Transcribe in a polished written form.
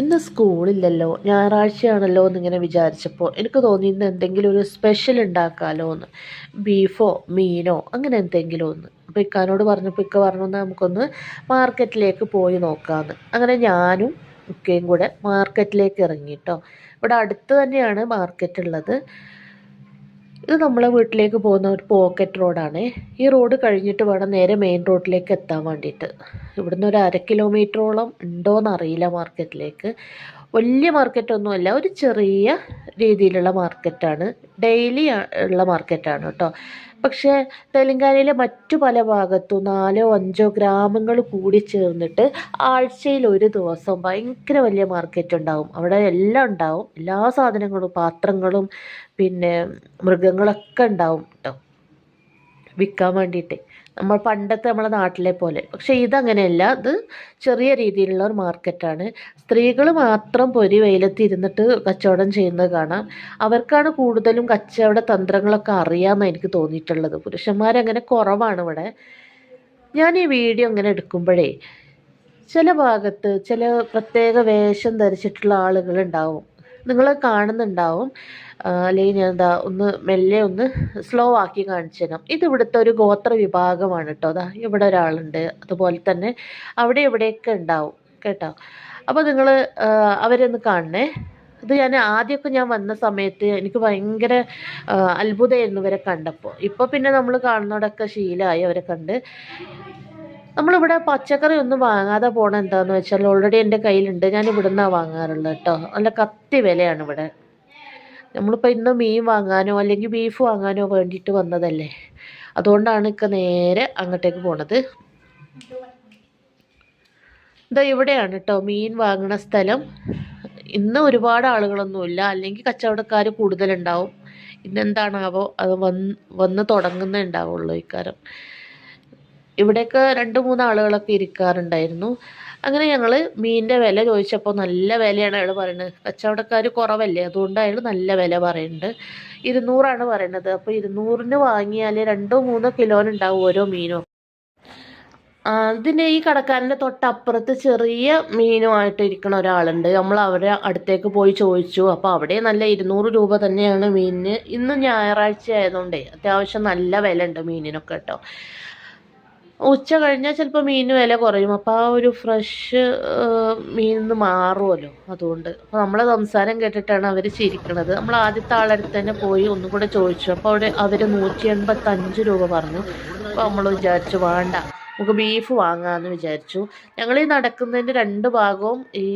ഇന്ന് സ്കൂളില്ലല്ലോ, ഞായറാഴ്ചയാണല്ലോ എന്നിങ്ങനെ വിചാരിച്ചപ്പോൾ എനിക്ക് തോന്നി ഇന്ന് എന്തെങ്കിലും ഒരു സ്പെഷ്യൽ ഉണ്ടാക്കാമല്ലോ എന്ന്. ബീഫോ മീനോ അങ്ങനെ എന്തെങ്കിലും ഒന്ന്. അപ്പോൾ ഇക്കാനോട് പറഞ്ഞപ്പോൾ ഇക്ക പറഞ്ഞു നമുക്കൊന്ന് മാർക്കറ്റിലേക്ക് പോയി നോക്കാമെന്ന്. അങ്ങനെ ഞാനും ഇക്കയും കൂടെ മാർക്കറ്റിലേക്ക് ഇറങ്ങി കേട്ടോ. ഇവിടെ അടുത്ത് തന്നെയാണ് മാർക്കറ്റ് ഉള്ളത്. ഇത് നമ്മളെ വീട്ടിലേക്ക് പോകുന്ന ഒരു പോക്കറ്റ് റോഡാണ്. ഈ റോഡ് കഴിഞ്ഞിട്ട് വേണം നേരെ മെയിൻ റോഡിലേക്ക് എത്താൻ വേണ്ടിയിട്ട്. ഇവിടുന്ന് ഒരു 1/2 കിലോമീറ്ററോളം ഉണ്ടോയെന്നറിയില്ല മാർക്കറ്റിലേക്ക്. വലിയ മാർക്കറ്റൊന്നുമല്ല, ഒരു ചെറിയ രീതിയിലുള്ള മാർക്കറ്റാണ്. ഡെയിലി ഉള്ള മാർക്കറ്റാണ് കേട്ടോ. പക്ഷേ തെലങ്കാനയിലെ മറ്റു പല ഭാഗത്തും 4-5 ഗ്രാമങ്ങൾ കൂടി ചേർന്നിട്ട് ആഴ്ചയിൽ ഒരു ദിവസം ഭയങ്കര വലിയ മാർക്കറ്റ് ഉണ്ടാവും. അവിടെ എല്ലാം ഉണ്ടാവും, എല്ലാ സാധനങ്ങളും, പാത്രങ്ങളും പിന്നെ മൃഗങ്ങളൊക്കെ ഉണ്ടാവും കേട്ടോ, വിൽക്കാൻ വേണ്ടിയിട്ട്. നമ്മളെ നാട്ടിലെ പോലെ. പക്ഷേ ഇതങ്ങനെയല്ല, ഇത് ചെറിയ രീതിയിലുള്ള ഒരു മാർക്കറ്റാണ്. സ്ത്രീകൾ മാത്രം പൊരി വെയിലത്ത് ഇരുന്നിട്ട് കച്ചവടം ചെയ്യുന്നത് കാണാം. അവർക്കാണ് കൂടുതലും കച്ചവട തന്ത്രങ്ങളൊക്കെ അറിയാമെന്ന് എനിക്ക് തോന്നിയിട്ടുള്ളത്. പുരുഷന്മാരങ്ങനെ കുറവാണ് ഇവിടെ. ഞാൻ ഈ വീഡിയോ ഇങ്ങനെ എടുക്കുമ്പോഴേ ചില ഭാഗത്ത് ചില പ്രത്യേക വേഷം ധരിച്ചിട്ടുള്ള ആളുകളുണ്ടാവും, നിങ്ങൾ കാണുന്നുണ്ടാവും. അല്ലെങ്കിൽ ഞാൻ എന്താ ഒന്ന് മെല്ലെ ഒന്ന് സ്ലോ ആക്കി കാണിച്ചു തരാം. ഇത് ഇവിടുത്തെ ഒരു ഗോത്ര വിഭാഗമാണ് കേട്ടോ. അതാ ഇവിടെ ഒരാളുണ്ട്, അതുപോലെ തന്നെ അവിടെ ഇവിടെയൊക്കെ ഉണ്ടാവും കേട്ടോ. അപ്പോൾ നിങ്ങൾ അവരൊന്ന് കാണണേ. ഇത് ആദ്യമൊക്കെ ഞാൻ വന്ന സമയത്ത് എനിക്ക് ഭയങ്കര അത്ഭുതമായിരുന്നു ഇവരെ കണ്ടപ്പോൾ. ഇപ്പോൾ പിന്നെ നമ്മൾ കാണുന്നതൊക്കെ ശീലമായി അവരെ കണ്ട്. നമ്മളിവിടെ പച്ചക്കറി ഒന്നും വാങ്ങാതെ പോകണം എന്താണെന്ന് വെച്ചാൽ ഓൾറെഡി എൻ്റെ കയ്യിലുണ്ട്, ഞാൻ ഇവിടുന്നാണ് വാങ്ങാറുള്ളത് കേട്ടോ. നല്ല കത്തി വിലയാണ് ഇവിടെ. നമ്മളിപ്പോൾ ഇന്ന് മീൻ വാങ്ങാനോ അല്ലെങ്കിൽ ബീഫ് വാങ്ങാനോ വേണ്ടിയിട്ട് വന്നതല്ലേ, അതുകൊണ്ടാണ് ഇക്ക നേരെ അങ്ങോട്ടേക്ക് പോണത്. ഇതാ ഇവിടെയാണ് കേട്ടോ മീൻ വാങ്ങണ സ്ഥലം. ഇന്ന് ഒരുപാട് ആളുകളൊന്നുമില്ല, അല്ലെങ്കിൽ കച്ചവടക്കാർ കൂടുതലുണ്ടാവും. ഇന്നെന്താണാവോ അത് വന്ന് തുടങ്ങുന്നേ ഉണ്ടാവുള്ളൂ ഇക്കാരം. ഇവിടെയൊക്കെ 2-3 ആളുകളൊക്കെ ഇരിക്കാറുണ്ടായിരുന്നു. അങ്ങനെ ഞങ്ങൾ മീനിൻ്റെ വില ചോദിച്ചപ്പോൾ നല്ല വിലയാണ് അയാൾ പറയുന്നത്. കച്ചവടക്കാർ കുറവല്ലേ, അതുകൊണ്ട് അയാൾ നല്ല വില പറയുന്നുണ്ട്. 200 പറയുന്നത്. അപ്പോൾ 200 വാങ്ങിയാൽ 2-3 കിലോനുണ്ടാവും ഓരോ മീനും. അതിന് ഈ കടക്കാരൻ്റെ തൊട്ടപ്പുറത്ത് ചെറിയ മീനുമായിട്ട് ഇരിക്കണ ഒരാളുണ്ട്. നമ്മൾ അവരെ അടുത്തേക്ക് പോയി ചോദിച്ചു. അപ്പോൾ അവിടെ നല്ല 200 രൂപ തന്നെയാണ് മീനിന്. ഇന്ന് ഞായറാഴ്ച ആയതുകൊണ്ടേ അത്യാവശ്യം നല്ല വില ഉണ്ട് മീനിനൊക്കെ കേട്ടോ. ഉച്ച കഴിഞ്ഞാൽ ചിലപ്പോൾ മീനിന് വില കുറയും. അപ്പോൾ ആ ഒരു ഫ്രഷ് മീനിൽ നിന്ന് മാറുമല്ലോ, അതുകൊണ്ട്. അപ്പോൾ നമ്മളെ സംസാരം കേട്ടിട്ടാണ് അവർ ചിരിക്കണത്. നമ്മൾ ആദ്യത്തെ ആളടുത്ത് തന്നെ പോയി ഒന്നും കൂടെ ചോദിച്ചു. അപ്പോൾ അവർ 185 രൂപ പറഞ്ഞു. അപ്പോൾ നമ്മൾ വിചാരിച്ചു വേണ്ട, നമുക്ക് ബീഫ് വാങ്ങാമെന്ന് വിചാരിച്ചു. ഞങ്ങൾ ഈ നടക്കുന്നതിൻ്റെ 2 ഭാഗവും ഈ